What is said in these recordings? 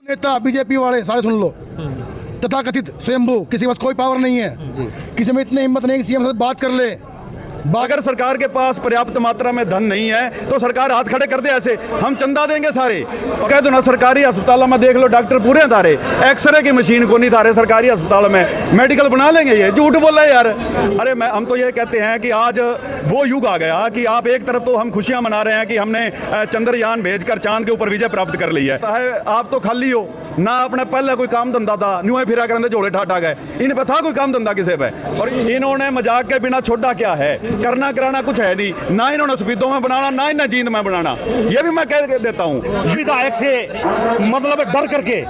नेता बीजेपी वाले सारे सुन लो, तथाकथित स्वयंभू, किसी के पास कोई पावर नहीं है, किसी में इतनी हिम्मत नहीं कि सीएम से बात कर ले। अगर सरकार के पास पर्याप्त मात्रा में धन नहीं है तो सरकार हाथ खड़े कर दे, ऐसे हम चंदा देंगे सारे। कह दो ना, सरकारी अस्पतालों में देख लो डॉक्टर पूरे था रहे, एक्सरे की मशीन को नहीं था रहे सरकारी अस्पतालों में, मेडिकल बना लेंगे, ये झूठ बोल रहे यार। अरे हम तो ये कहते हैं कि आज वो युग आ गया कि आप एक तरफ तो हम खुशियां मना रहे हैं कि हमने चंद्रयान भेजकर चांद के ऊपर विजय प्राप्त कर ली है, आप तो खाली हो ना, अपने पहले कोई काम धंधा था, न्यू फिरा करने झोले ठाठा गए, इन पे था कोई काम धंधा किसी पे, और इन्होंने मजाक के बिना छोड़ा क्या है, करना कराना कुछ है नहीं, ना इन्होंने सफीदों में बनाना, ना इन्हें जींद में बनाना, ये भी मैं कह देता हूँ। विधायक से मतलब डर करके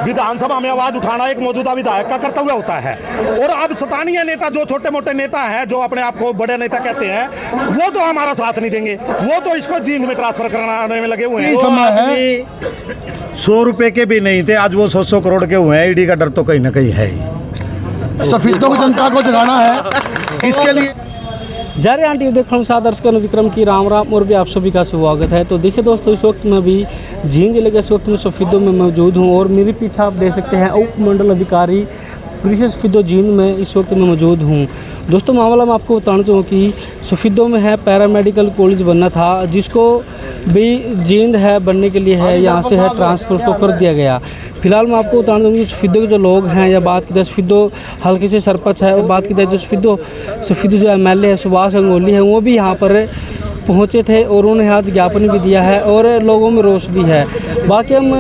विधानसभा में आवाज उठाना एक मौजूदा विधायक का कर्तव्य होता है, और अब स्थानीय नेता जो छोटे मोटे नेता हैं, जो अपने आप को बड़े नेता कहते हैं, वो तो हमारा साथ नहीं देंगे, वो तो इसको जींद में ट्रांसफर कराने में लगे हुए हैं। समय है 100 रुपए के भी नहीं थे, आज वो 100 करोड़ के हुए हैं। ईडी का डर तो कहीं ना कहीं है ही। सफीदों की जनता को जगाना है, इसके लिए जारे आंटी देखो दर्शकों विक्रम की राम राम और भी आप सभी का स्वागत है। तो देखिए दोस्तों, इस वक्त मैं भी जींद जिले के इस वक्त में सफीदों में मौजूद हूं, और मेरे पीछे आप देख सकते हैं उप मंडल अधिकारी प्रिंसेस सफीदों जींद में इस वक्त मैं मौजूद हूं। दोस्तों, मामला मैं आपको बताना चाहूँ कि सफीदों में है पैरामेडिकल कॉलेज बनना था, जिसको भी जींद है बनने के लिए है, यहाँ से है ट्रांसफ़र उसको कर दिया गया। फिलहाल मैं आपको बताना चाहूँगी सफीदों के जो लोग हैं, या बात की जाए सफीदों हल्के से सरपंच है, और बात की जाए जो सफीदों जो MLA है सुभाष गंगोली है, वो भी यहाँ पर पहुँचे थे और उन्होंने आज ज्ञापन भी दिया है और लोगों में रोष भी है। बाकी हम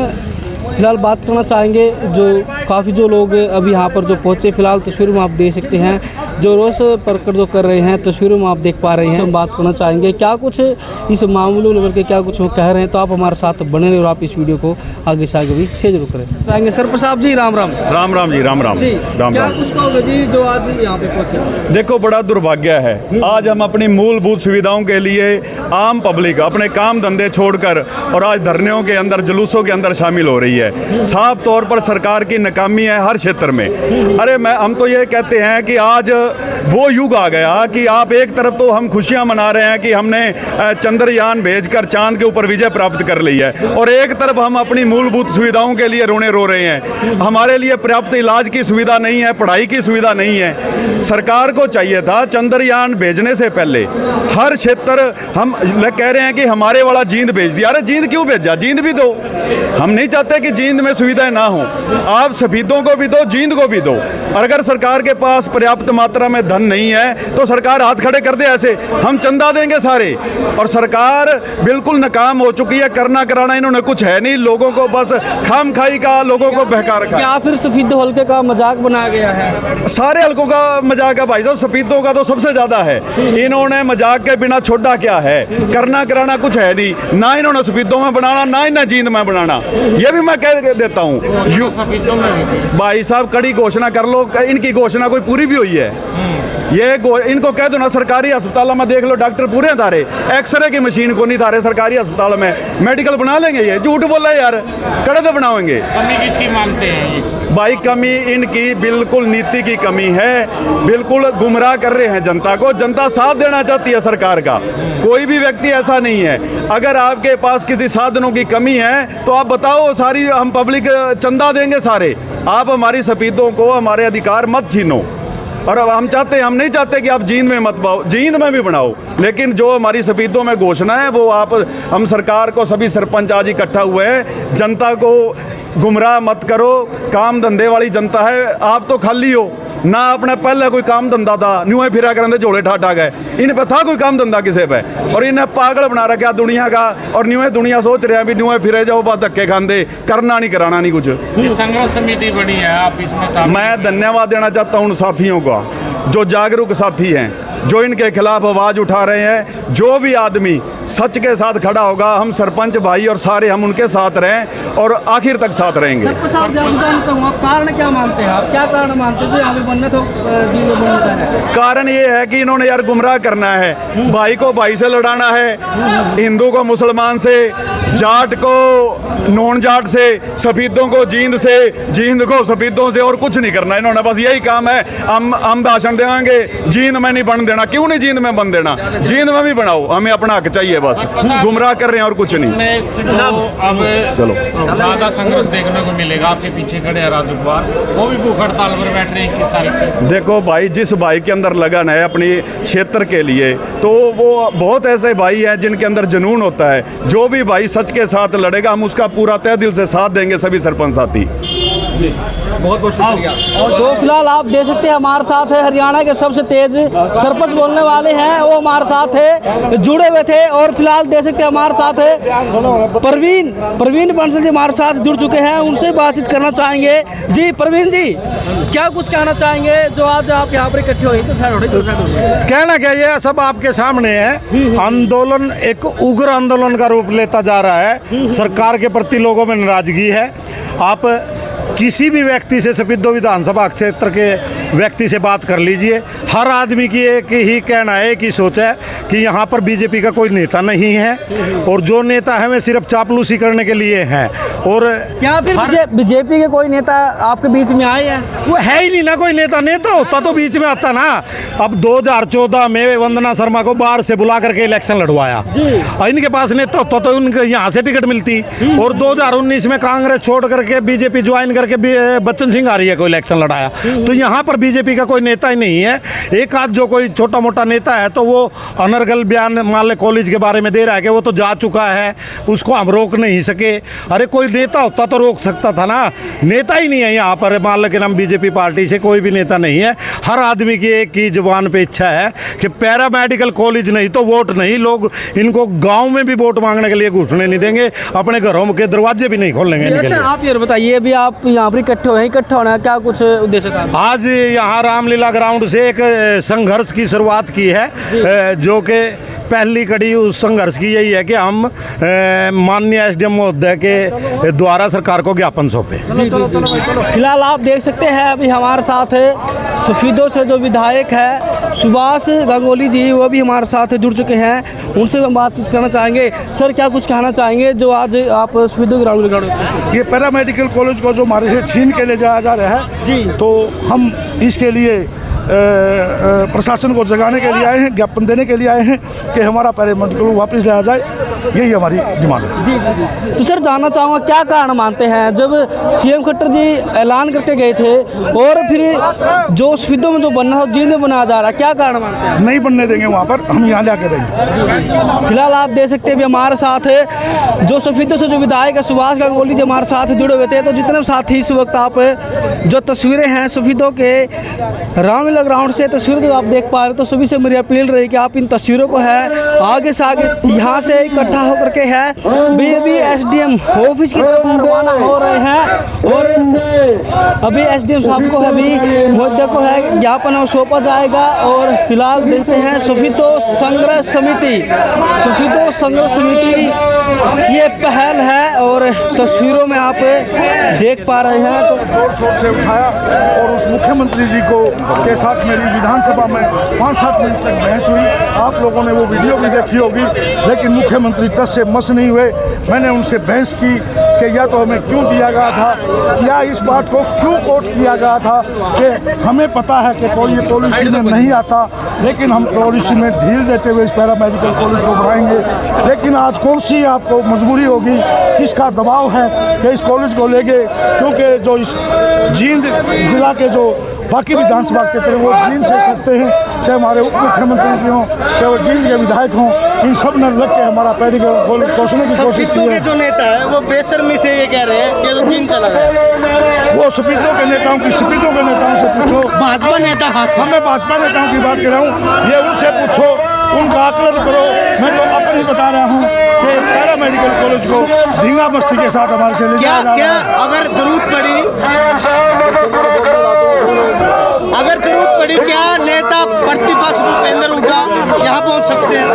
फिलहाल बात करना चाहेंगे जो काफ़ी जो लोग अभी यहाँ पर जो पहुँचे, फिलहाल तस्वीरों में आप देख सकते हैं जो रोष प्रकट जो कर रहे हैं, तस्वीरों में आप देख पा रहे हैं। हम बात करना चाहेंगे क्या कुछ इस मामलों लेवल के क्या कुछ वो कह रहे हैं, तो आप हमारे साथ बने रहे और आप इस वीडियो को आगे से आगे भी शेयर जरूर करें। चाहेंगे सरपंच साहब जी, राम राम। राम राम जी, राम राम जी, राम क्या राम। कुछ कहोगे जी जो आज यहाँ पे पहुँचे? देखो, बड़ा दुर्भाग्य है, आज हम अपनी मूलभूत सुविधाओं के लिए आम पब्लिक अपने काम धंधे छोड़कर और आज धरनों के अंदर, जुलूसों के अंदर शामिल हो रही है। साफ तौर पर सरकार की नाकामी है हर क्षेत्र में। अरे हम तो ये कहते हैं कि आज वो युग आ गया कि आप एक तरफ तो हम खुशियां मना रहे हैं कि हमने चंद्रयान भेजकर चांद के ऊपर विजय प्राप्त कर ली है, और एक तरफ हम अपनी मूलभूत सुविधाओं के लिए रोने रो रहे हैं। हमारे लिए पर्याप्त इलाज की सुविधा नहीं है, पढ़ाई की सुविधा नहीं है। सरकार को चाहिए था चंद्रयान भेजने से पहले हर क्षेत्र, हम कह रहे हैं कि हमारे वाला जींद भेज दिया। अरे जींद क्यों भेजा? जींद भी दो, हम नहीं चाहते कि जींद में सुविधाएं ना हो, आप सफीदों को भी दो, जींद को भी दो। और अगर सरकार के पास पर्याप्त मात्रा में धन नहीं है तो सरकार हाथ खड़े कर दे, ऐसे हम चंदा देंगे सारे। और सरकार बिल्कुल नाकाम हो चुकी है, करना कराना इन्होंने कुछ है नहीं, लोगों को बस खाम खाई का, लोगों को बहका रखा। क्या फिर सफीदों हल्के का मजाक बनाया गया है? सारे हल्कों का मजाक है भाई साहब, सफीदों का तो सबसे ज्यादा है। इन्होंने मजाक के बिना छोड़ा क्या है, करना कराना कुछ है नहीं, ना इन्होंने सफीदों में बनाना, ना इन्हें जींद में बनाना, ये भी मैं कह देता हूँ। भाई साहब, कड़ी घोषणा कर लो, इनकी घोषणा कोई पूरी भी हुई है? ये इनको कह दो ना, सरकारी अस्पतालों में देख लो डॉक्टर पूरे था रहे, एक्सरे की मशीन को नहीं था रहे सरकारी अस्पतालों में, मेडिकल बना लेंगे, ये झूठ बोल रहे यार, कड़े तो बनाएंगे। कमी किसकी मानते हैं भाई? कमी इनकी बिल्कुल नीति की कमी है, बिल्कुल गुमराह कर रहे हैं जनता को। जनता साथ देना चाहती है सरकार का, कोई भी व्यक्ति ऐसा नहीं है। अगर आपके पास किसी साधनों की कमी है तो आप बताओ, सारी हम पब्लिक चंदा देंगे सारे, आप हमारी सफीदों को, हमारे अधिकार मत छीनो। और अब हम नहीं चाहते कि आप जींद में मत पाओ, जींद में भी बनाओ, लेकिन जो हमारी सफीदों में घोषणा है वो हम सरकार को, सभी सरपंच आज इकट्ठा हुए हैं, जनता को गुमराह मत करो। काम धंधे वाली जनता है, आप तो खाली हो ना, अपने पहले कोई काम धंधा था, न्यू फिरा करने झोले ठाठा गए, इन पे था कोई काम धंधा किसी पे, और इन्हें पागल बना रखा दुनिया का। और न्यू दुनिया सोच रहे हैं भी न्यू फिरे जाओ, बात धक्के खाते, करना नहीं कराना नहीं कुछ। संघर्ष समिति बनी है, आप इसमें मैं धन्यवाद देना चाहता हूँ उन साथियों का जो जागरूक साथी हैं, जो इनके खिलाफ आवाज उठा रहे हैं। जो भी आदमी सच के साथ खड़ा होगा, हम सरपंच भाई और सारे हम उनके साथ रहें और आखिर तक साथ रहेंगे। सरपंच साहब, कारण क्या मानते हैं आप? क्या कारण मानते हैं यहाँ पे बनने तो कारण ये है कि इन्होंने यार गुमराह करना है, भाई को भाई से लड़ाना है, हिंदू को मुसलमान से, जाट को नॉन जाट से, सफेदों को जींद से, जींद को सफेदों से, और कुछ नहीं करना इन्होंने। बस यही काम है, हम भाषण देंगे जींद में नहीं बन देना। क्यों नहीं जींद में बन देना, जींद में भी बनाओ, हमें अपना हक चाहिए। बस गुमराह कर रहे हैं और कुछ नहीं। अब चलो ज्यादा संघर्ष देखने को मिलेगा। आपके पीछे खड़े हैं राजू कुमार, वो भी भूख हड़ताल पर बैठ रहे हैं 21 तारीख से। देखो भाई, जिस भाई के अंदर लगन है अपनी क्षेत्र के लिए, तो वो बहुत ऐसे भाई हैं जिनके अंदर जुनून होता है। जो भी भाई सच के साथ लड़ेगा, हम उसका पूरा तहे दिल से साथ देंगे, सभी सरपंच साथी। बहुत बहुत शुक्रिया। और जो फिलहाल आप देख सकते हैं हमारे साथ है हरियाणा के सबसे तेज सरपंच बोलने वाले हैं, वो हमारे साथ है जुड़े हुए थे। और फिलहाल देख सकते हैं हमारे साथ है प्रवीण बंसल जी हमारे साथ जुड़ चुके हैं, उनसे बातचीत करना चाहेंगे। जी प्रवीण जी, क्या कुछ कहना चाहेंगे जो आज आप यहाँ पर इकट्ठे हुए? कहना क्या, ये सब आपके सामने है। आंदोलन एक उग्र आंदोलन का रूप लेता जा रहा है। सरकार के प्रति लोगों में नाराजगी है। आप किसी भी व्यक्ति से, सफेदो विधानसभा क्षेत्र के व्यक्ति से बात कर लीजिए, हर आदमी की एक ही कहना है, एक ही सोच है कि यहाँ पर बीजेपी का कोई नेता नहीं है, और जो नेता है वे सिर्फ चापलूसी करने के लिए हैं। और क्या फिर बीजेपी के कोई नेता आपके बीच में आए हैं? वो है ही नहीं ना कोई नेता। नेता होता तो बीच में आता ना। अब 2014 में वंदना शर्मा को बाहर से बुला करके इलेक्शन लड़वाया, इनके पास नेता होता तो उनके यहाँ से टिकट मिलती। और 2019 में कांग्रेस छोड़ करके बीजेपी ज्वाइन करके बच्चन सिंह आ रही है, कोई इलेक्शन लड़ाया। तो यहाँ पर बीजेपी का कोई नेता ही नहीं है। एक आध जो कोई छोटा मोटा नेता है तो वो अनर्गल बयान मान ले कॉलेज के बारे में दे रहा है कि वो तो जा चुका है, उसको हम रोक नहीं सके। अरे कोई नेता होता तो रोक सकता था ना। नेता ही नहीं है यहाँ पर, मान लो कि हम बीजेपी पार्टी से कोई भी नेता नहीं है। हर आदमी की एक ही जुबान पे इच्छा है कि पैरा मेडिकल कॉलेज नहीं तो वोट नहीं। लोग इनको गाँव में भी वोट मांगने के लिए घुसने नहीं देंगे, अपने घरों के दरवाजे भी नहीं खोलेंगे इनके लिए। आप ये बताइए, अभी आप यहाँ पर इकट्ठे हुए, इकट्ठा होना क्या कुछ उद्देश्य था? आज यहाँ रामलीला ग्राउंड से एक संघर्ष की शुरुआत की है, जो कि पहली कड़ी उस संघर्ष की यही है कि हम माननीय एसडीएम महोदय के द्वारा सरकार को ज्ञापन सौंपे। फिलहाल आप देख सकते हैं अभी हमारे साथ है सफेदों से जो विधायक है सुभाष गंगोली जी, वो भी हमारे साथ जुड़ चुके हैं, उनसे हम बातचीत करना चाहेंगे। सर, क्या कुछ कहना चाहेंगे जो आज आप सफेदों ग्राउंड? ये पैरा मेडिकल कॉलेज को जो हमारे से छीन के ले जाया जा रहा है जी, तो हम इसके लिए प्रशासन को जगाने के लिए आए हैं, ज्ञापन देने के लिए आए हैं कि हमारा पैरा मेडिकल वापस लाया जाए। यही हमारी डिमांड है। जी। तो सर, जानना चाहूँगा क्या कारण मानते हैं जब सीएम खट्टर जी ऐलान करके गए थे और फिर जो सफेदों में जो बनना था जींद में बनाया जा रहा है, क्या कारण मानते हैं? नहीं बनने देंगे वहाँ पर, हम यहाँ ला के देंगे। फिलहाल आप देख सकते हैं अभी हमारे साथ है जो सफेदों से जो विधायक है सुभाष गंगोली जी हमारे साथ जुड़े हुए थे। तो जितने साथी इस वक्त आप जो तस्वीरें हैं सफेदों के रामलीला ग्राउंड से तस्वीरें जो आप देख पा रहे हैं, तो सभी से मेरी अपील रही कि आप इन तस्वीरों को है आगे से आगे यहाँ से इकट्ठा होकर के है अभी एसडीएम ऑफिस की तरफ रवाना हो रहे हैं। और अभी एसडीएम साहब को अभी मुद्दे को है ज्ञापन सौंपा जाएगा। और फिलहाल देखते हैं सफेदों संघर्ष समिति ये पहल है और तस्वीरों में आप देख पा रहे हैं। तो जोर शोर से उठाया और उस मुख्यमंत्री जी को के साथ मेरी विधानसभा में 5-7 मिनट तक बहस हुई। आप लोगों ने वो वीडियो भी देखी होगी, लेकिन मुख्यमंत्री तस से मस नहीं हुए। मैंने उनसे बहस की कि या तो हमें क्यों दिया गया था, क्या इस बात को क्यों कोट किया गया था कि हमें पता है कि पॉलिसी में नहीं आता, लेकिन हम पॉलिसी में ढील देते हुए इस पैरा मेडिकल कॉलेज को बढ़ाएंगे। लेकिन आज कौन सी आपको मजबूरी होगी, किसका दबाव है कि इस कॉलेज को लेके, क्योंकि जो इस जींद जिला के जो बाकी विधानसभा क्षेत्र वो जींद से सकते हैं, चाहे हमारे उप मुख्यमंत्री जी हों, चाहे वो जींद के विधायक हों, इन सब ने लग के हमारा मेडिकल कॉलेज पोषने की कोशिश की है। जो नेता है वो बेशर्मी से ये कह रहे हैं कि तो जींद चला गया। वो सफेदों के नेताओं से पूछो। भाजपा नेता खास, मैं भाजपा नेताओं की बात कर रहा हूँ, ये उनसे पूछो, उनका आकलन करो। मैं तो अपन ही बता रहा हूँ कि पैरा मेडिकल कॉलेज को धींगा मस्ती के साथ हमारे से ले जाया जा रहा है। अगर जरूरत पड़ी क्या नेता प्रतिपक्ष भूपेंद्र हुड्डा यहाँ पहुँच सकते हैं?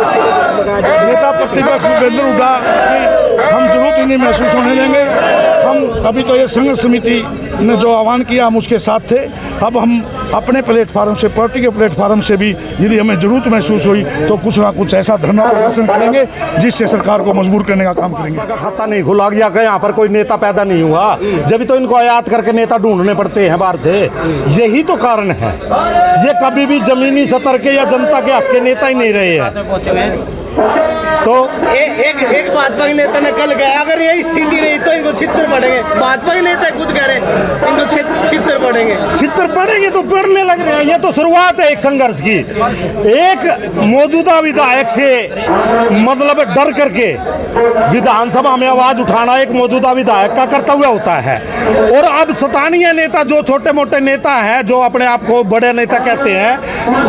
नेता प्रतिपक्ष भूपेंद्र हुड्डा की हम जरूरत ही नहीं महसूस होने देंगे। हम अभी तो ये संघर्ष समिति ने जो आह्वान किया हम उसके साथ थे, अब हम अपने प्लेटफार्म से, पार्टी के प्लेटफार्म से भी यदि हमें ज़रूरत महसूस हुई तो कुछ ना कुछ ऐसा धरना प्रदर्शन करेंगे जिससे सरकार को मजबूर करने का काम करेंगे। का खाता नहीं खुला गया कि यहाँ पर कोई नेता पैदा नहीं हुआ, जब तो इनको आयात करके नेता ढूंढने पड़ते हैं बाहर से। यही तो कारण है, ये कभी भी जमीनी स्तर के या जनता के हक के नेता ही नहीं रहे हैं। तो एक भाजपा के नेता ने कल कहा अगर यही स्थिति रही तो इनको छितर पड़ेंगे। भाजपा के नेता खुद कह रहे हैं इनको छितर पड़ेंगे। छितर पड़ेंगे तो पड़ने लग रहे हैं। ये तो शुरुआत है एक संघर्ष की। एक मौजूदा विधायक से मतलब डर करके विधानसभा में आवाज उठाना एक मौजूदा विधायक का कर्तव्य होता है। और अब स्थानीय नेता जो छोटे मोटे नेता हैं, जो अपने आप को बड़े नेता कहते हैं,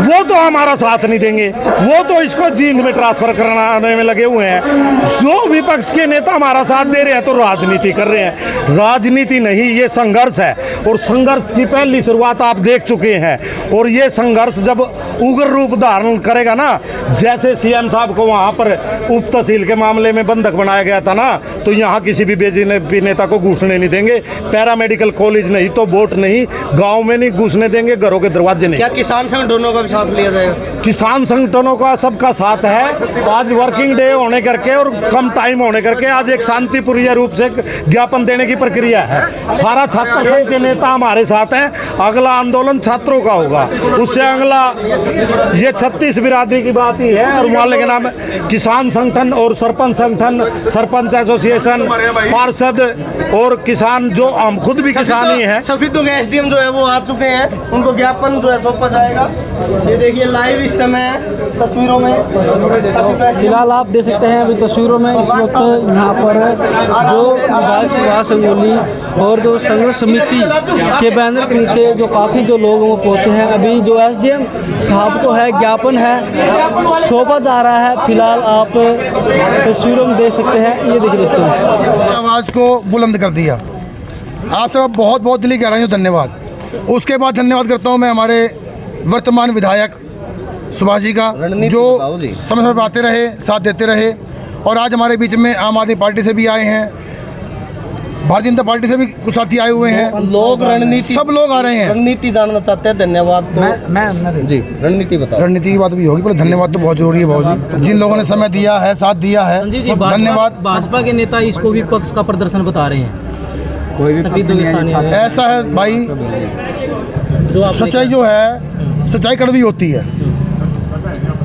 वो तो हमारा साथ नहीं देंगे। वो तो इसको जींद में ट्रांसफर कराने में लगे हुए हैं। जो विपक्ष के नेता हमारा साथ दे रहे हैं तो राजनीति कर रहे हैं। राजनीति नहीं, ये संघर्ष है। और संघर्ष की पहली शुरुआत आप देख चुके हैं। और ये संघर्ष जब उग्र रूप धारण करेगा ना, जैसे सीएम साहब को वहाँ पर उप तहसील के मामले में बंधक बनाया गया था ना, तो यहाँ किसी भी बेजी नेता को घुसने नहीं देंगे। पैरामेडिकल कॉलेज नहीं तो वोट नहीं, गाँव में नहीं घुसने देंगे, घरों के दरवाजे नहीं। क्या किसान संगठनों का भी साथ लिया जाएगा? किसान संगठनों का सबका साथ है। आज वर्किंग डे होने करके और कम टाइम होने करके आज एक शांतिपूर्ण रूप से ज्ञापन देने की प्रक्रिया है। सारा छात्र संघ के नेता हमारे साथ हैं। अगला आंदोलन छात्रों का होगा, उससे अगला ये 36 बिरादरी की बात ही है। और मोहल्ले के नाम किसान संगठन और सरपंच संगठन, सरपंच एसोसिएशन, पार्षद और किसान, जो हम खुद भी किसान ही हैं। सफीदों के एसडीएम जो है वो आ चुके हैं, उनको ज्ञापन जो है सौंपा जाएगा। ये देखिए लाइव इस समय तस्वीरों में फिलहाल आप देख सकते हैं अभी तस्वीरों में इस वक्त यहाँ पर जो विधायक सुभाष अंगोली और जो संघर्ष समिति के बैनर के नीचे जो काफ़ी जो लोग वो पहुँचे हैं। अभी जो एसडीएम साहब को है ज्ञापन है सौंपा जा रहा है। फिलहाल आप तस्वीरों में देख सकते हैं। ये देखिए दोस्तों, आवाज़ को बुलंद कर दिया। आप सब बहुत बहुत दिली गहराइयों से धन्यवाद। उसके बाद धन्यवाद करता हूँ मैं हमारे वर्तमान विधायक सुभाष जी का, जो समय समय पर आते रहे, साथ देते रहे। और आज हमारे बीच में आम आदमी पार्टी से भी आए हैं, भारतीय जनता पार्टी से भी कुछ साथी आए हुए हैं। लोग रणनीति, सब लोग आ रहे हैं। रणनीति जानना चाहते हैं। धन्यवाद। तो मैं जी रणनीति बताओ। रणनीति की बात भी होगी, पर धन्यवाद तो बहुत जरूरी है भाजी, जिन लोगों ने समय दिया है, साथ दिया है, धन्यवाद। भाजपा के नेता इसको विपक्ष का प्रदर्शन बता रहे हैं। ऐसा है भाई, सच्चाई जो है, सच्चाई कड़वी होती है।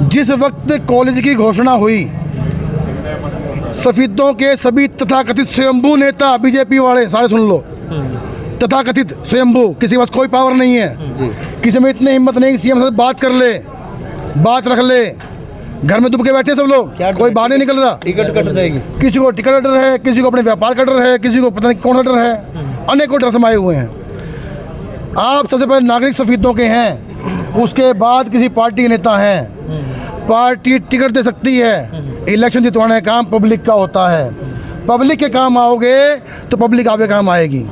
जिस वक्त कॉलेज की घोषणा हुई, सफीदों के सभी तथाकथित स्वयंभू नेता, बीजेपी वाले सारे सुन लो, तथाकथित स्वयंभू, किसी के पास कोई पावर नहीं है, किसी में इतनी हिम्मत नहीं कि सीएम से बात कर ले, बात रख ले। घर में दुब के बैठे सब लोग, कोई बाहर नहीं निकल रहा। टिकट कट जाएगी, किसी को टिकट का डर है, किसी को अपने व्यापार का डर है, किसी को पता नहीं कौन सा डर है। अनेकों डर समाये हुए हैं। आप सबसे पहले नागरिक सफीदों के हैं, उसके बाद किसी पार्टी के नेता हैं। पार्टी टिकट दे सकती है, इलेक्शन जितवाने का काम पब्लिक का होता है। पब्लिक के काम आओगे तो पब्लिक आपके काम आएगी।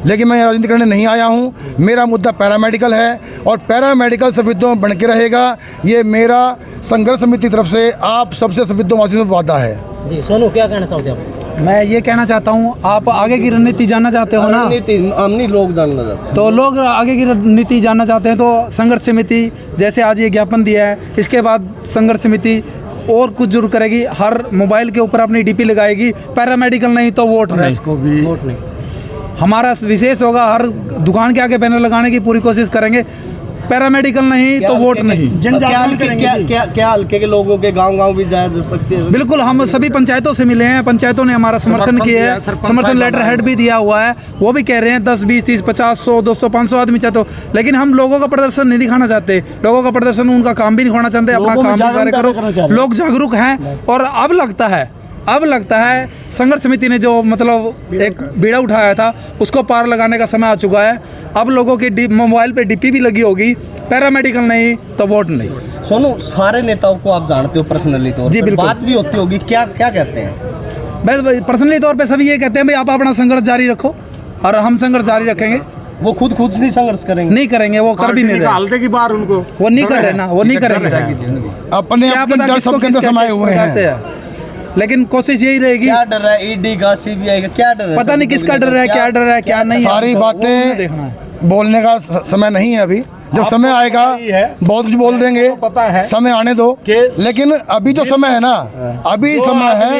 लेकिन मैं राजनीति करने नहीं आया हूँ। मेरा मुद्दा पैरामेडिकल है और पैरामेडिकल सफीदों में बन के रहेगा। ये मेरा संघर्ष समिति की तरफ से आप सबसे सफीदों वासियों से वादा है। जी सोनू, क्या कहना चाहोगे आप? मैं ये कहना चाहता हूँ, आप आगे की रणनीति जानना चाहते हो ना? रणनीति हम नहीं, लोग जानना चाहते हैं। तो लोग आगे की रणनीति जानना चाहते हैं तो संघर्ष समिति जैसे आज ये ज्ञापन दिया है, इसके बाद संघर्ष समिति और कुछ जरूर करेगी। हर मोबाइल के ऊपर अपनी डीपी लगाएगी। पैरामेडिकल नहीं तो वोट नहीं। वोट नहीं हमारा विशेष होगा। हर दुकान के आगे बैनर लगाने की पूरी कोशिश करेंगे। पैरामेडिकल नहीं तो वोट नहीं। क्या हल्के के लोगों के गांव भी जा सकते हैं? बिल्कुल, हम सभी पंचायतों से मिले हैं। पंचायतों ने हमारा समर्थन किया है, समर्थन लेटर हेड भी दिया हुआ है। वो भी कह रहे हैं 10, 20, 30, 50, 100, 200, 500 आदमी चाहते हो। लेकिन हम लोगों का प्रदर्शन नहीं दिखाना चाहते। लोगों का प्रदर्शन, उनका काम भी नहीं खोना चाहते। अपना काम भी सारे करो। लोग जागरूक हैं और अब लगता है संघर्ष समिति ने जो मतलब एक बीड़ा उठाया था उसको पार लगाने का समय आ चुका है। अब लोगों की मोबाइल पे डीपी भी लगी होगी। पैरामेडिकल नहीं तो वोट नहीं। सोनू, सारे नेताओं को आप जानते हो पर्सनली तौर जी, पर, बिल्कुल। बात भी होती होगी, क्या क्या कहते हैं? बस पर्सनली तौर पे सभी ये कहते हैं भाई आप अपना संघर्ष जारी रखो और हम संघर्ष जारी रखेंगे। वो खुद नहीं संघर्ष करेंगे? नहीं करेंगे, वो कर भी नहीं रहे। देगी बाहर उनको, वो नहीं कर रहे ना, वो नहीं करेंगे। अपने क्या पता किसको किस समाये हुए हैं, लेकिन कोशिश यही रहेगी। क्या डर है ईडी का, सीबीआई का, क्या डर है? पता नहीं किसका डर है, क्या डर है, क्या नहीं। सारी बातें बोलने का समय नहीं है अभी। जब समय आएगा बहुत कुछ बोल देंगे, पता है समय आने दो। लेकिन अभी जो समय है ना, अभी समय है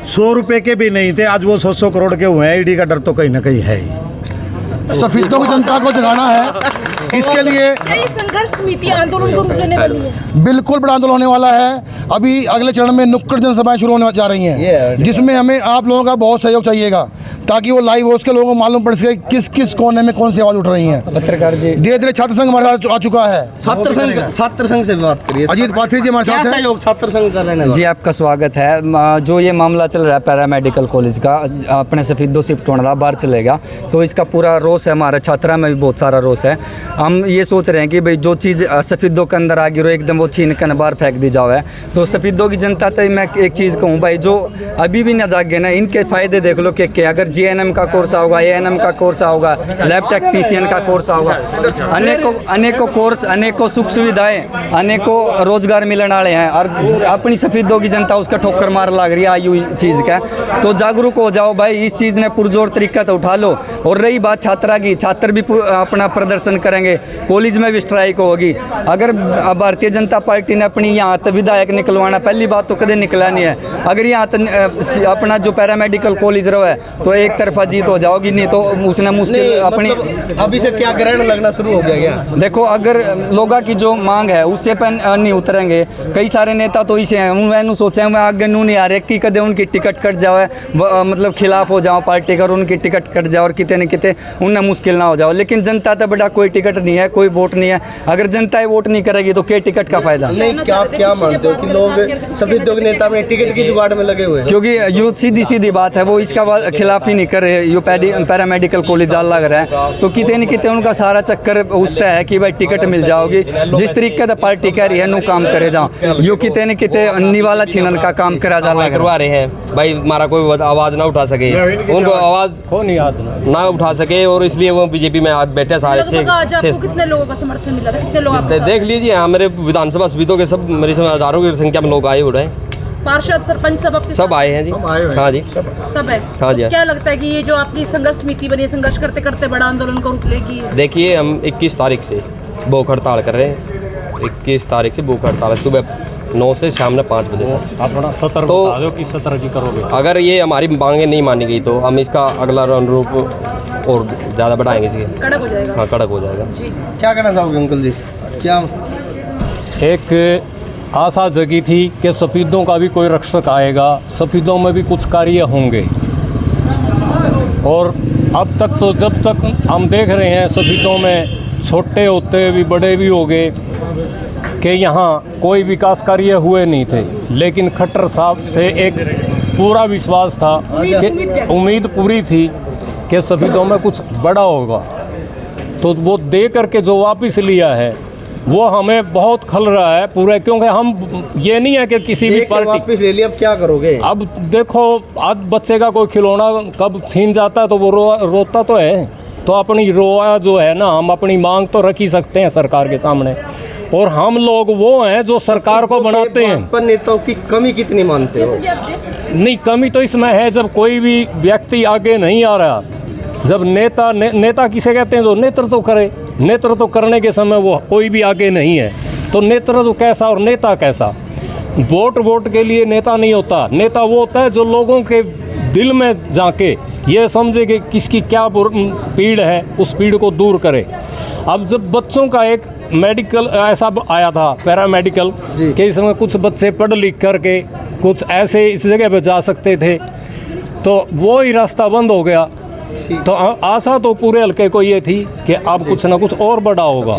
100 रुपए के भी नहीं थे, आज वो 100 करोड़ के हुए हैं। ईडी का डर तो कहीं ना कहीं है ही। सफेदों की जनता को जगाना है, इसके लिए ये संघर्ष समिति आंदोलन को रूप लेने वाली है। बिल्कुल बड़ा आंदोलन होने वाला है। अभी अगले चरण में नुक्कड़ जनसभाएं शुरू होने जा रही हैं, जिसमें हमें आप लोगों का बहुत सहयोग चाहिएगा, ताकि वो लाइव हो, उसके लोगों को मालूम पड़ सके किस किस कोने में कौन सी आवाज़ उठ रही है। पत्रकार जी, धीरे धीरे छात्र संघ हमारे साथ आ चुका है। छात्र संघ से बात करिए। अजीत पाथरी जी हमारे साथ हैं। सहयोग छात्र संघ का रहने जी, आपका स्वागत है। जो ये मामला चल रहा है पैरामेडिकल कॉलेज का, अपने सफेदों शिफ्ट होना बाहर चलेगा, तो इसका पूरा रोष है, हमारा छात्रा में भी बहुत सारा रोष है। हम ये सोच रहे हैं कि भाई जो चीज़ सफेदों के अंदर आ गई एकदम वो छीन कर बाहर फेंक दी जाए। तो सफेदों की जनता तक मैं एक चीज़ कहूँ भाई, जो अभी भी ना जागे ना, इनके फ़ायदे देख लो कि अगर GNM का कोर्स होगा, ANM का कोर्स होगा, लैब टेक्नीशियन का कोर्स होगा, अनेकों कोर्स, अनेकों सुख सुविधाएं, अनेकों रोजगार मिलने वाले हैं, और अपनी सफेदों की जनता उसका ठोकर मार लग रही है आयु चीज़ का। तो जागरूक हो जाओ भाई, इस चीज़ ने पुरजोर तरीका तो उठा लो। और रही बात छात्रा की, छात्र भी अपना प्रदर्शन करेंगे, कॉलेज में भी स्ट्राइक होगी। अगर भारतीय जनता पार्टी ने अपनी यहाँ तक विधायक निकलवाना, पहली बात तो कदे निकला नहीं है। अगर यहाँ तक अपना जो पैरामेडिकल कॉलेज रहा है तो एक तरफा जीत हो जाओगी, नहीं तो उसने मुश्किल अपनी अभी से क्या ग्रहण लगना शुरू हो गया क्या? देखो, अगर लोगों की जो मांग है उससे पर नहीं उतरेंगे। कई सारे नेता तो इसे हैं, उन्होंने सोचा मैं आगे नू नहीं आ रहे कि कदे उनकी टिकट कट जाए, मतलब खिलाफ हो जाओ पार्टी का, उनकी टिकट कट जाए और कितने न कितने उन्हें मुश्किल ना हो जाओ। लेकिन जनता तो बड़ा कोई टिकट नहीं है, कोई वोट नहीं है। अगर जनता ही वोट नहीं करेगी तो क्या टिकट का फायदा? नहीं, क्या मानते हो कि लोग सफेदों के नेता में टिकट की जुगाड़ में लगे हुए हैं? क्योंकि यो सीधी बात है, वो इसका खिलाफ ही नहीं कर रहे। यो पैरामेडिकल कॉलेज लग रहा है तो कितने न कितने उनका सारा चक्कर उसता है कि भाई टिकट मिल जाओगी। जिस तरीके से पार्टी कह रही है नू काम करे जाओ, यो कितने न कितने निवाला छीनन का काम करा जा करवा रहे हैं भाई। हमारा कोई आवाज़ ना उठा सके, उनको आवाज़ ना उठा सके, और इसलिए वो बीजेपी में आज बैठे सारे। कितने लोगों का समर्थन मिला था? कितने लोग देख लीजिए, हमारे विधानसभा समितियों के सब मेरे समय हजारों की संख्या में लोग आए हो रहे हैं। पार्षद, सरपंच सब आए हैं जी। हाँ जी, सब है। हाँ जी। क्या लगता है कि ये जो आपकी संघर्ष समिति बनी है, संघर्ष करते करते बड़ा आंदोलन को रूप लेगी? देखिए, हम 21 तारीख से भूख हड़ताल कर रहे हैं। 21 तारीख से भूख हड़ताल, सुबह 9 से शाम 5 बजे। अपना सतर्क तो बता दो कि सतर्क करोगे। अगर ये हमारी मांगे नहीं मानी गई तो हम इसका अगला अनुरूप और ज़्यादा बढ़ाएंगे इसके। कड़क हो जाएगा। हाँ, कड़क हो जाएगा जी। क्या कहना चाहोगे अंकल जी? क्या एक आशा जगी थी कि सफेदों का भी कोई रक्षक आएगा, सफेदों में भी कुछ कार्य होंगे। और अब तक तो जब तक हम देख रहे हैं सफेदों में छोटे होते भी बड़े भी हो गए कि यहाँ कोई विकास कार्य हुए नहीं थे। लेकिन खट्टर साहब से एक पूरा विश्वास था कि उम्मीद पूरी थी कि सफेदों में कुछ बड़ा होगा। तो वो दे करके जो वापस लिया है वो हमें बहुत खल रहा है पूरा, क्योंकि हम ये नहीं है कि किसी भी पार्टी वापस ले लिया, अब क्या करोगे? अब देखो, आज बच्चे का कोई खिलौना कब छीन जाता है तो वो रोता तो है। तो अपनी रोआ जो है ना, हम अपनी मांग तो रख ही सकते हैं सरकार के सामने। और हम लोग वो हैं जो सरकार को बनाते हैं। पर नेताओं की कमी कितनी मानते हो? नहीं, कमी तो इसमें है जब कोई भी व्यक्ति आगे नहीं आ रहा, जब नेता किसे कहते हैं जो नेतृत्व करे। नेतृत्व करने के समय वो कोई भी आगे नहीं है, तो नेतृत्व कैसा और नेता कैसा? वोट के लिए नेता नहीं होता। नेता वो होता है जो लोगों के दिल में जाके ये समझे कि किसकी क्या पीड़ है, उस पीड़ को दूर करे। अब जब बच्चों का एक मेडिकल ऐसा आया था पैरामेडिकल कि इसमें कुछ बच्चे पढ़ लिख करके कुछ ऐसे इस जगह पे जा सकते थे, तो वो ही रास्ता बंद हो गया। तो आशा तो पूरे हल्के को ये थी कि अब कुछ ना कुछ और बड़ा होगा।